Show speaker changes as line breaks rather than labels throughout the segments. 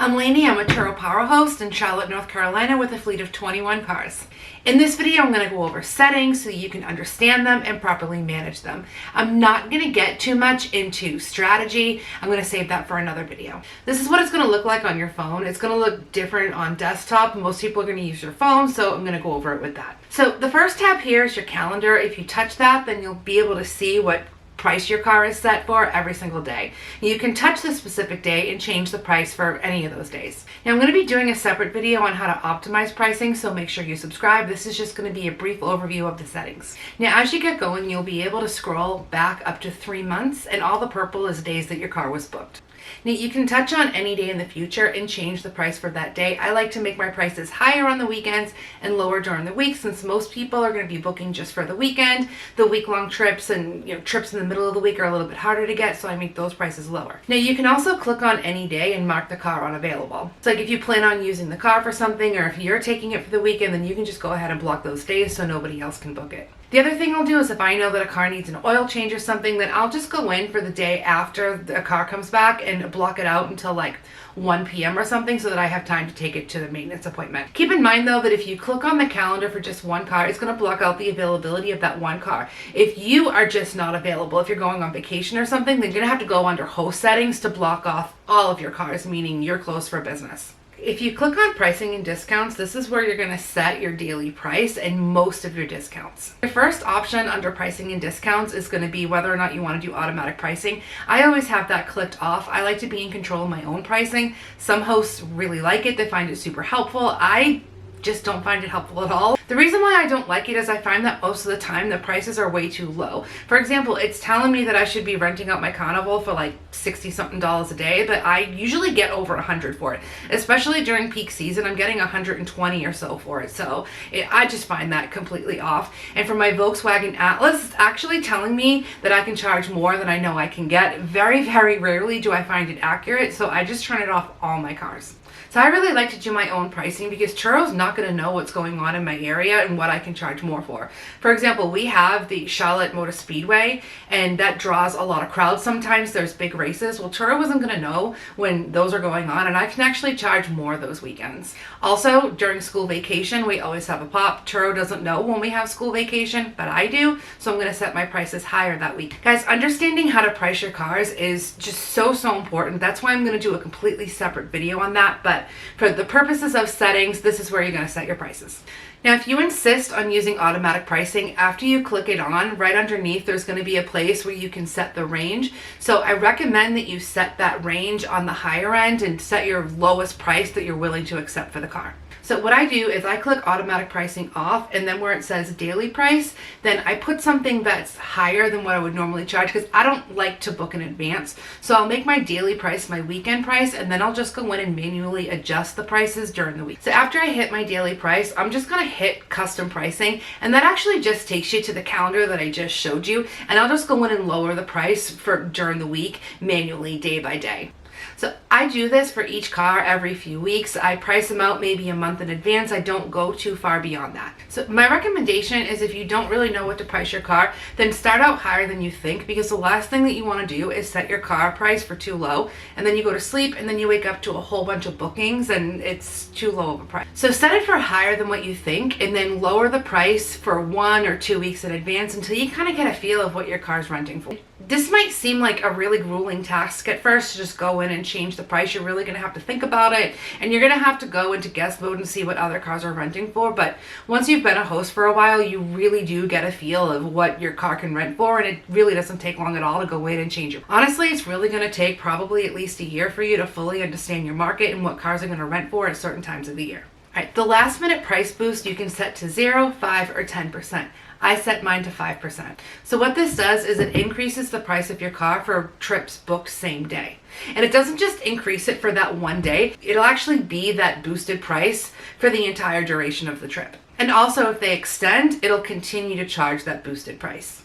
I'm Lainey, I'm a Turo power host in Charlotte, North Carolina with a fleet of 21 cars. In this video, I'm going to go over settings so you can understand them and properly manage them. I'm not going to get too much into strategy. I'm going to save that for another video. This is what it's going to look like on your phone. It's going to look different on desktop. Most people are going to use your phone, so I'm going to go over it with that. So the first tab here is your calendar. If you touch that, then you'll be able to see what price your car is set for every single day. You can touch the specific day and change the price for any of those days. Now I'm going to be doing a separate video on how to optimize pricing, so make sure you subscribe. This is just going to be a brief overview of the settings. Now as you get going, you'll be able to scroll back up to 3 months, and all the purple is days that your car was booked. Now you can touch on any day in the future and change the price for that day. I like to make my prices higher on the weekends and lower during the week, since most people are going to be booking just for the weekend. The week-long trips and trips in the middle of the week are a little bit harder to get, so I make those prices lower. Now you can also click on any day and mark the car unavailable. So like if you plan on using the car for something, or if you're taking it for the weekend, then you can just go ahead and block those days so nobody else can book it. The other thing I'll do is if I know that a car needs an oil change or something, then I'll just go in for the day after the car comes back and block it out until like 1 p.m. or something, so that I have time to take it to the maintenance appointment. Keep in mind though that if you click on the calendar for just one car, it's going to block out the availability of that one car. If you are just not available, if you're going on vacation or something, then you're going to have to go under host settings to block off all of your cars, meaning you're closed for business. If you click on pricing and discounts, this is where you're going to set your daily price and most of your discounts. The first option under pricing and discounts is going to be whether or not you want to do automatic pricing. I always have that clicked off. I like to be in control of my own pricing. Some hosts really like it. They find it super helpful. I just don't find it helpful at all. The reason why I don't like it is I find that most of the time the prices are way too low. For example, it's telling me that I should be renting out my Carnival for like $60 something a day, but I usually get over $100 for it. Especially during peak season, I'm getting $120 or so for it. So I just find that completely off. And for my Volkswagen Atlas, it's actually telling me that I can charge more than I know I can get. Very, very rarely do I find it accurate, so I just turn it off all my cars. So I really like to do my own pricing because Turo's not going to know what's going on in my area and what I can charge more for. For example, we have the Charlotte Motor Speedway, and that draws a lot of crowds. Sometimes there's big races. Well, Turo isn't going to know when those are going on, and I can actually charge more those weekends. Also, during school vacation, we always have a pop. Turo doesn't know when we have school vacation, but I do, so I'm going to set my prices higher that week. Guys, understanding how to price your cars is just so important. That's why I'm going to do a completely separate video on that, but for the purposes of settings, this is where you're going to set your prices. Now, if you insist on using automatic pricing, after you click it on, right underneath, there's going to be a place where you can set the range. So I recommend that you set that range on the higher end and set your lowest price that you're willing to accept for the car. So what I do is I click automatic pricing off, and then where it says daily price, then I put something that's higher than what I would normally charge, because I don't like to book in advance. So I'll make my daily price my weekend price, and then I'll just go in and manually adjust the prices during the week. So after I hit my daily price, I'm just going to hit custom pricing, and that actually just takes you to the calendar that I just showed you, and I'll just go in and lower the price for during the week manually day by day. So I do this for each car every few weeks. I price them out maybe a month in advance. I don't go too far beyond that. So my recommendation is if you don't really know what to price your car, then start out higher than you think, because the last thing that you want to do is set your car price for too low, and then you go to sleep and then you wake up to a whole bunch of bookings and it's too low of a price. So set it for higher than what you think, and then lower the price for 1 or 2 weeks in advance until you kind of get a feel of what your car's renting for. This might seem like a really grueling task at first to just go in and change the price. You're really going to have to think about it, and you're going to have to go into guest mode and see what other cars are renting for. But once you've been a host for a while, you really do get a feel of what your car can rent for, and it really doesn't take long at all to go in and change it. Honestly, it's really going to take probably at least a year for you to fully understand your market and what cars are going to rent for at certain times of the year. All right, the last minute price boost you can set to 0, 5, or 10%. I set mine to 5%. So what this does is it increases the price of your car for trips booked same day. And it doesn't just increase it for that one day, it'll actually be that boosted price for the entire duration of the trip. And also if they extend, it'll continue to charge that boosted price.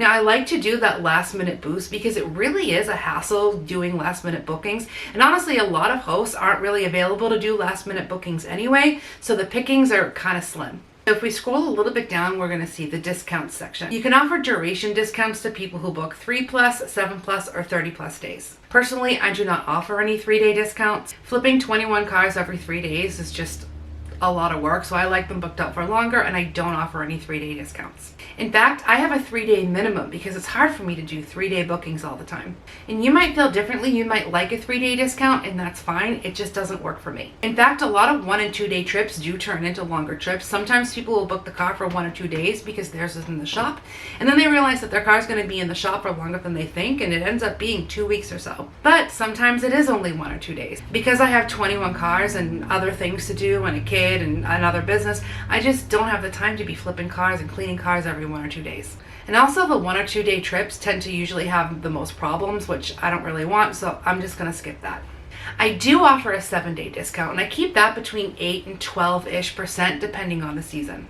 Now I like to do that last minute boost because it really is a hassle doing last minute bookings, and honestly a lot of hosts aren't really available to do last minute bookings anyway, so the pickings are kind of slim. So if we scroll a little bit down, we're going to see the discounts section. You can offer duration discounts to people who book 3+, 7+, or 30+ days. Personally, I do not offer any 3-day discounts. Flipping 21 cars every 3 days is just a lot of work, so I like them booked out for longer, and I don't offer any 3-day discounts. In fact, I have a 3-day minimum because it's hard for me to do 3-day bookings all the time. And you might feel differently. You might like a 3-day discount, and that's fine. It just doesn't work for me. In fact, a lot of 1 and 2 day trips do turn into longer trips. Sometimes people will book the car for 1 or 2 days because theirs is in the shop, and then they realize that their car is going to be in the shop for longer than they think, and it ends up being 2 weeks or so. But sometimes it is only 1 or 2 days. Because I have 21 cars and other things to do and a kid and another business, I just don't have the time to be flipping cars and cleaning cars every 1 or 2 days. And also the 1 or 2 day trips tend to usually have the most problems, which I don't really want, so I'm just going to skip that. I do offer a 7-day discount, and I keep that between 8 and 12% depending on the season.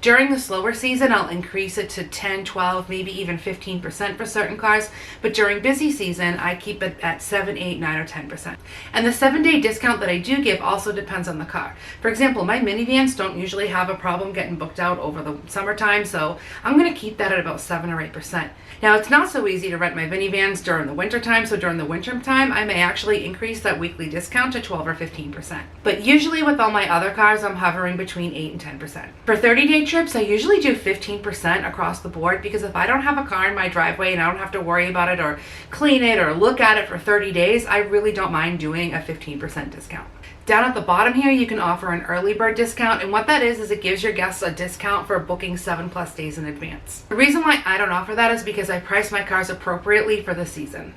During the slower season, I'll increase it to 10, 12, maybe even 15% for certain cars, but during busy season, I keep it at 7, 8, 9, or 10%. And the 7-day discount that I do give also depends on the car. For example, my minivans don't usually have a problem getting booked out over the summertime, so I'm going to keep that at about 7 or 8%. Now, it's not so easy to rent my minivans during the winter time, so during the winter time, I may actually increase that weekly discount to 12 or 15%. But usually with all my other cars, I'm hovering between 8 and 10%. For 30-day trips, I usually do 15% across the board, because if I don't have a car in my driveway and I don't have to worry about it or clean it or look at it for 30 days, I really don't mind doing a 15% discount. Down at the bottom here, you can offer an early bird discount, and what that is it gives your guests a discount for booking 7+ days in advance. The reason why I don't offer that is because I price my cars appropriately for the season.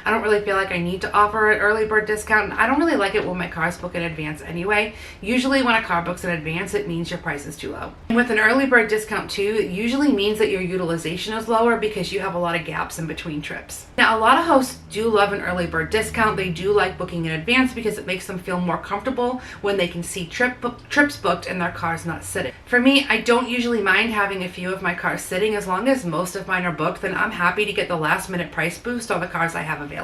I don't really feel like I need to offer an early bird discount, and I don't really like it when my cars book in advance anyway. Usually when a car books in advance, it means your price is too low. And with an early bird discount too, it usually means that your utilization is lower because you have a lot of gaps in between trips. Now, a lot of hosts do love an early bird discount. They do like booking in advance because it makes them feel more comfortable when they can see trips booked and their car's not sitting. For me, I don't usually mind having a few of my cars sitting. As long as most of mine are booked, then I'm happy to get the last minute price boost on the cars I have available.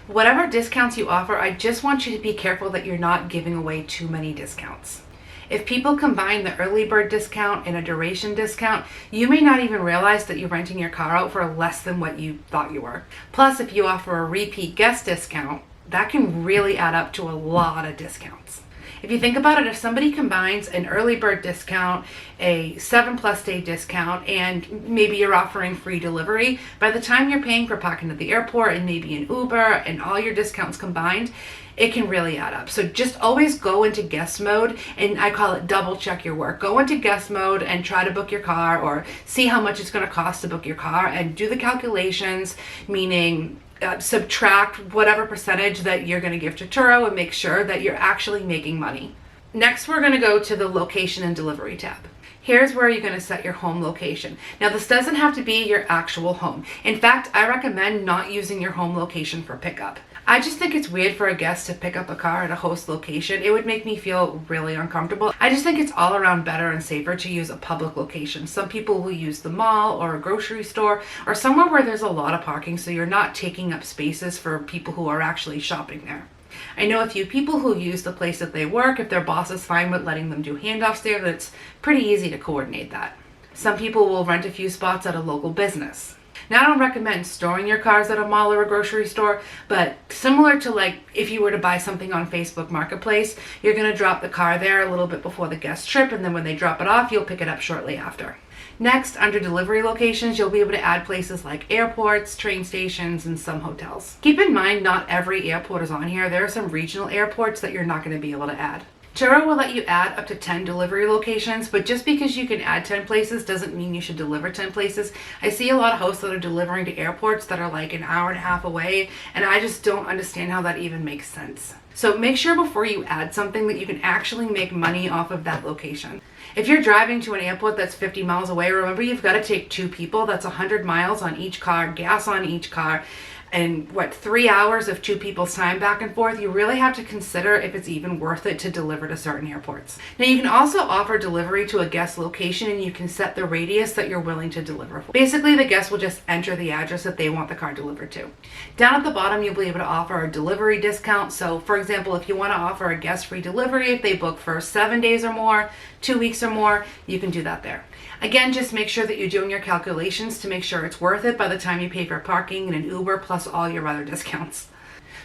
Whatever discounts you offer, I just want you to be careful that you're not giving away too many discounts. If people combine the early bird discount and a duration discount, you may not even realize that you're renting your car out for less than what you thought you were. Plus, if you offer a repeat guest discount, that can really add up to a lot of discounts. If you think about it, if somebody combines an early bird discount, a 7+ day discount, and maybe you're offering free delivery, by the time you're paying for parking at the airport and maybe an Uber and all your discounts combined, it can really add up. So just always go into guest mode, and I call it double check your work. Go into guest mode and try to book your car, or see how much it's going to cost to book your car, and do the calculations, meaning subtract whatever percentage that you're going to give to Turo and make sure that you're actually making money. Next, we're going to go to the location and delivery tab. Here's where you're going to set your home location. Now, this doesn't have to be your actual home. In fact, I recommend not using your home location for pickup. I just think it's weird for a guest to pick up a car at a host location. It would make me feel really uncomfortable. I just think it's all around better and safer to use a public location. Some people will use the mall or a grocery store or somewhere where there's a lot of parking, so you're not taking up spaces for people who are actually shopping there. I know a few people who use the place that they work. If their boss is fine with letting them do handoffs there, it's pretty easy to coordinate that. Some people will rent a few spots at a local business. Now, I don't recommend storing your cars at a mall or a grocery store, but similar to like if you were to buy something on Facebook Marketplace, you're going to drop the car there a little bit before the guest trip, and then when they drop it off, you'll pick it up shortly after. Next, under delivery locations, you'll be able to add places like airports, train stations, and some hotels. Keep in mind, not every airport is on here. There are some regional airports that you're not going to be able to add. Turo will let you add up to 10 delivery locations, but just because you can add 10 places doesn't mean you should deliver 10 places. I see a lot of hosts that are delivering to airports that are like an hour and a half away, and I just don't understand how that even makes sense. So make sure before you add something that you can actually make money off of that location. If you're driving to an airport that's 50 miles away, remember you've got to take 2 people. That's 100 miles on each car, gas on each car. and 3 hours of two people's time back and forth, you really have to consider if it's even worth it to deliver to certain airports. Now you can also offer delivery to a guest location, and you can set the radius that you're willing to deliver for. Basically, the guest will just enter the address that they want the car delivered to. Down at the bottom, you'll be able to offer a delivery discount. So for example, if you want to offer a guest free delivery, if they book for 7 days or more, 2 weeks or more, you can do that there. Again, just make sure that you're doing your calculations to make sure it's worth it by the time you pay for parking and an Uber plus all your other discounts.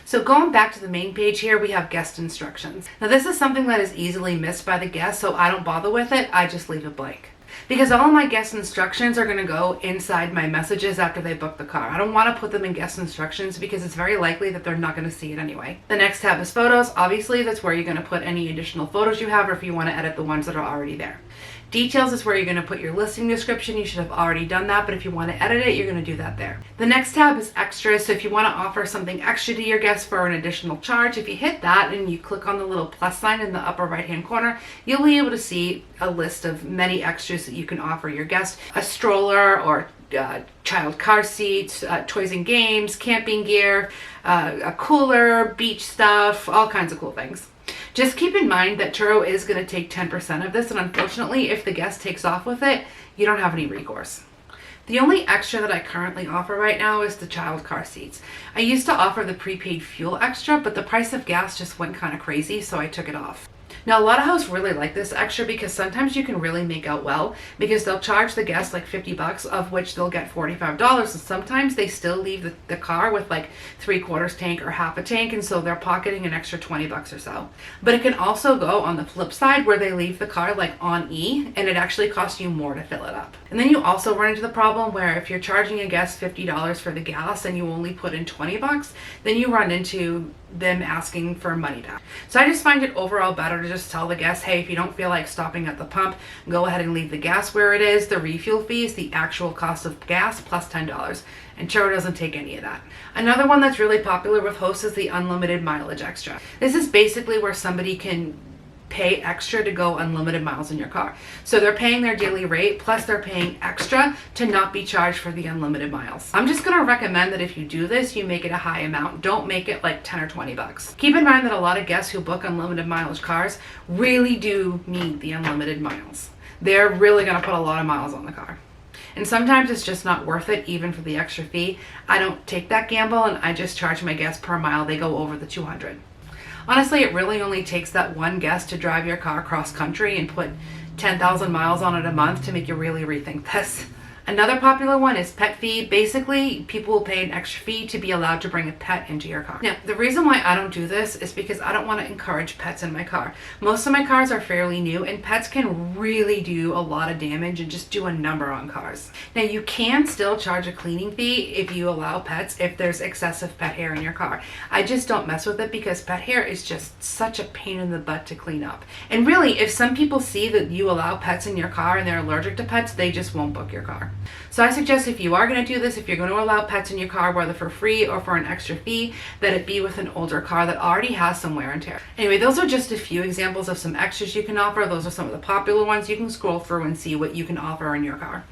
So going back to the main page here, we have guest instructions. Now this is something that is easily missed by the guest, so I don't bother with it. I just leave it blank. Because all of my guest instructions are going to go inside my messages after they book the car. I don't want to put them in guest instructions because it's very likely that they're not going to see it anyway. The next tab is photos. Obviously, that's where you're going to put any additional photos you have, or if you want to edit the ones that are already there. Details is where you're going to put your listing description. You should have already done that, but if you want to edit it, you're going to do that there. The next tab is extras. So if you want to offer something extra to your guests for an additional charge, if you hit that and you click on the little plus sign in the upper right hand corner, you'll be able to see a list of many extras that you can offer your guests. A stroller or child car seats, toys and games, camping gear, a cooler, beach stuff, all kinds of cool things. Just keep in mind that Turo is going to take 10% of this, and unfortunately, if the guest takes off with it, you don't have any recourse. The only extra that I currently offer right now is the child car seats. I used to offer the prepaid fuel extra, but the price of gas just went kind of crazy, so I took it off. Now, a lot of hosts really like this extra because sometimes you can really make out well, because they'll charge the guest like $50, of which they'll get $45, and sometimes they still leave the car with like 3/4 tank or half a tank, and so they're pocketing an extra $20 or so. But it can also go on the flip side where they leave the car like on E, and it actually costs you more to fill it up. And then you also run into the problem where if you're charging a guest $50 for the gas and you only put in $20, then you run into them asking for money back. So I just find it overall better to just tell the guests, hey, if you don't feel like stopping at the pump, go ahead and leave the gas where it is. The refuel fee is the actual cost of gas plus $10, and Turo doesn't take any of that. Another one that's really popular with hosts is the unlimited mileage extra. This is basically where somebody can pay extra to go unlimited miles in your car. So they're paying their daily rate, plus they're paying extra to not be charged for the unlimited miles. I'm just gonna recommend that if you do this, you make it a high amount. Don't make it like 10 or $20. Keep in mind that a lot of guests who book unlimited mileage cars really do need the unlimited miles. They're really gonna put a lot of miles on the car. And sometimes it's just not worth it, even for the extra fee. I don't take that gamble, and I just charge my guests per mile they go over the 200. Honestly, it really only takes that one guest to drive your car cross country and put 10,000 miles on it a month to make you really rethink this. Another popular one is pet fee. Basically, people will pay an extra fee to be allowed to bring a pet into your car. Now, the reason why I don't do this is because I don't want to encourage pets in my car. Most of my cars are fairly new, and pets can really do a lot of damage and just do a number on cars. Now, you can still charge a cleaning fee if you allow pets, if there's excessive pet hair in your car. I just don't mess with it because pet hair is just such a pain in the butt to clean up. And really, if some people see that you allow pets in your car and they're allergic to pets, they just won't book your car. So I suggest if you are going to do this, if you're going to allow pets in your car, whether for free or for an extra fee, that it be with an older car that already has some wear and tear. Anyway, those are just a few examples of some extras you can offer. Those are some of the popular ones. You can scroll through and see what you can offer in your car.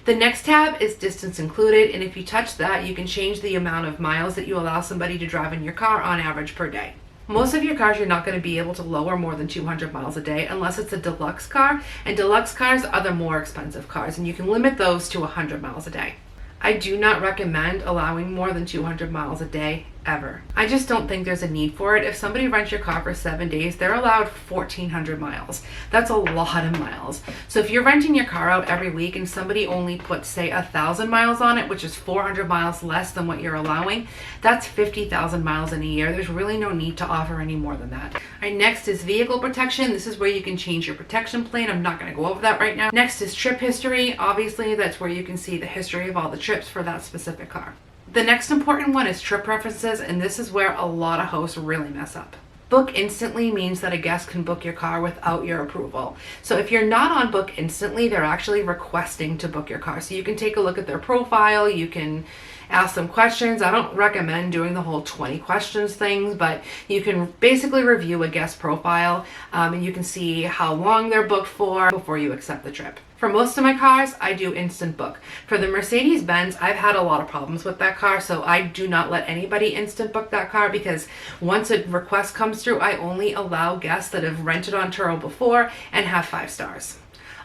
The next tab is distance included, and if you touch that, you can change the amount of miles that you allow somebody to drive in your car on average per day. Most of your cars, you're not going to be able to lower more than 200 miles a day unless it's a deluxe car, and deluxe cars are the more expensive cars, and you can limit those to 100 miles a day. I do not recommend allowing more than 200 miles a day ever. I just don't think there's a need for it. If somebody rents your car for 7 days, they're allowed 1,400 miles. That's a lot of miles. So if you're renting your car out every week and somebody only puts, say, 1,000 miles on it, which is 400 miles less than what you're allowing, that's 50,000 miles in a year. There's really no need to offer any more than that. All right, next is vehicle protection. This is where you can change your protection plan. I'm not going to go over that right now. Next is trip history. Obviously, that's where you can see the history of all the trips for that specific car. The next important one is trip preferences, and this is where a lot of hosts really mess up. Book instantly means that a guest can book your car without your approval. So if you're not on book instantly, they're actually requesting to book your car. So you can take a look at their profile, you can ask them questions. I don't recommend doing the whole 20 questions thing, but you can basically review a guest profile and you can see how long they're booked for before you accept the trip. For most of my cars, I do instant book. For the Mercedes-Benz, I've had a lot of problems with that car, so I do not let anybody instant book that car, because once a request comes through, I only allow guests that have rented on Turo before and have 5 stars.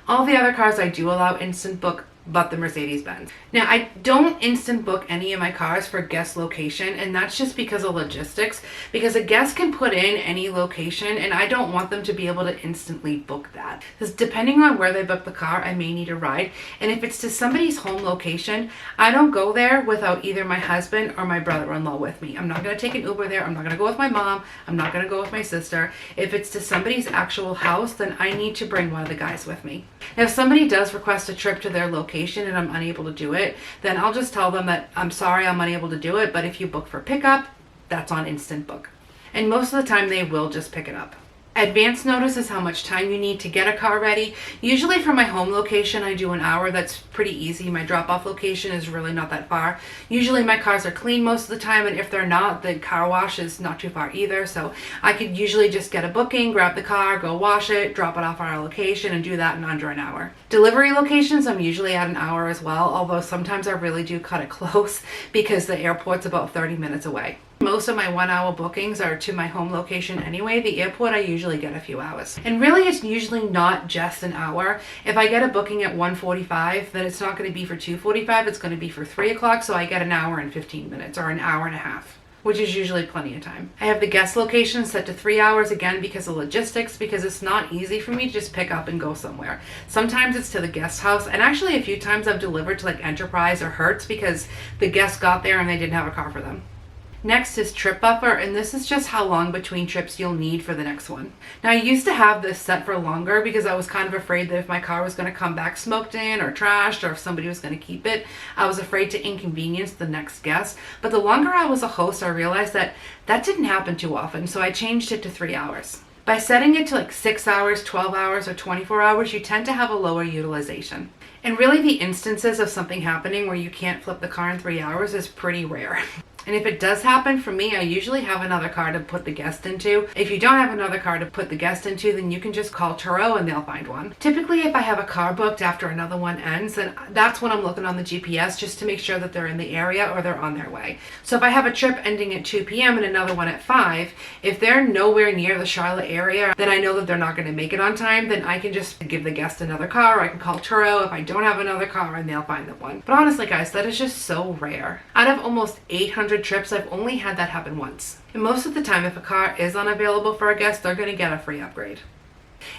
All the other cars I do allow instant book, but the Mercedes-Benz. Now, I don't instant book any of my cars for guest location, and that's just because of logistics, because a guest can put in any location and I don't want them to be able to instantly book that. Because depending on where they book the car, I may need a ride, and if it's to somebody's home location, I don't go there without either my husband or my brother-in-law with me. I'm not going to take an Uber there. I'm not going to go with my mom. I'm not going to go with my sister. If it's to somebody's actual house, then I need to bring one of the guys with me. Now, if somebody does request a trip to their location and I'm unable to do it, then I'll just tell them that I'm sorry, I'm unable to do it, but if you book for pickup, that's on instant book. And most of the time they will just pick it up. Advance notice is how much time you need to get a car ready. Usually for my home location, I do an hour. That's pretty easy. My drop-off location is really not that far. Usually my cars are clean most of the time, and if they're not, the car wash is not too far either. So I could usually just get a booking, grab the car, go wash it, drop it off at our location, and do that in under an hour. Delivery locations, I'm usually at an hour as well, although sometimes I really do cut it close because the airport's about 30 minutes away. Most of my 1 hour bookings are to my home location anyway. The airport, I usually get a few hours. And really, it's usually not just an hour. If I get a booking at 1:45, then it's not going to be for 2:45, it's going to be for 3 o'clock, so I get an hour and 15 minutes, or an hour and a half, which is usually plenty of time. I have the guest location set to 3 hours, again because of logistics, because it's not easy for me to just pick up and go somewhere. Sometimes it's to the guest house, and actually a few times I've delivered to like Enterprise or Hertz because the guests got there and they didn't have a car for them. Next is trip buffer, and this is just how long between trips you'll need for the next one. Now, I used to have this set for longer because I was kind of afraid that if my car was going to come back smoked in or trashed, or if somebody was going to keep it, I was afraid to inconvenience the next guest. But the longer I was a host, I realized that that didn't happen too often, so I changed it to 3 hours. By setting it to like 6 hours, 12 hours, or 24 hours, you tend to have a lower utilization. And really, the instances of something happening where you can't flip the car in 3 hours is pretty rare. And if it does happen, for me, I usually have another car to put the guest into. If you don't have another car to put the guest into, then you can just call Turo and they'll find one. Typically, if I have a car booked after another one ends, then that's when I'm looking on the GPS just to make sure that they're in the area or they're on their way. So if I have a trip ending at 2 p.m. and another one at 5, if they're nowhere near the Charlotte area, then I know that they're not going to make it on time, then I can just give the guest another car, or I can call Turo if I don't have another car and they'll find the one. But honestly, guys, that is just so rare. Out of almost 800 trips, I've only had that happen once. And most of the time, if a car is unavailable for a guest, they're going to get a free upgrade.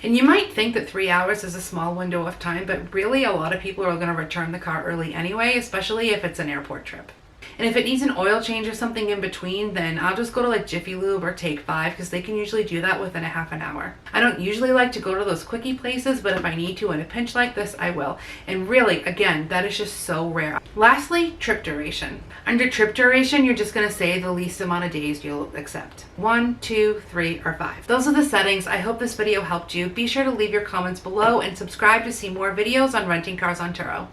And you might think that 3 hours is a small window of time, but really a lot of people are going to return the car early anyway, especially if it's an airport trip. And if it needs an oil change or something in between, then I'll just go to like Jiffy Lube or Take 5, because they can usually do that within a half an hour. I don't usually like to go to those quickie places, but if I need to in a pinch like this, I will. And really, again, that is just so rare. Lastly, trip duration. Under trip duration, you're just going to say the least amount of days you'll accept. 1, 2, 3, or 5. Those are the settings. I hope this video helped you. Be sure to leave your comments below and subscribe to see more videos on renting cars on Turo.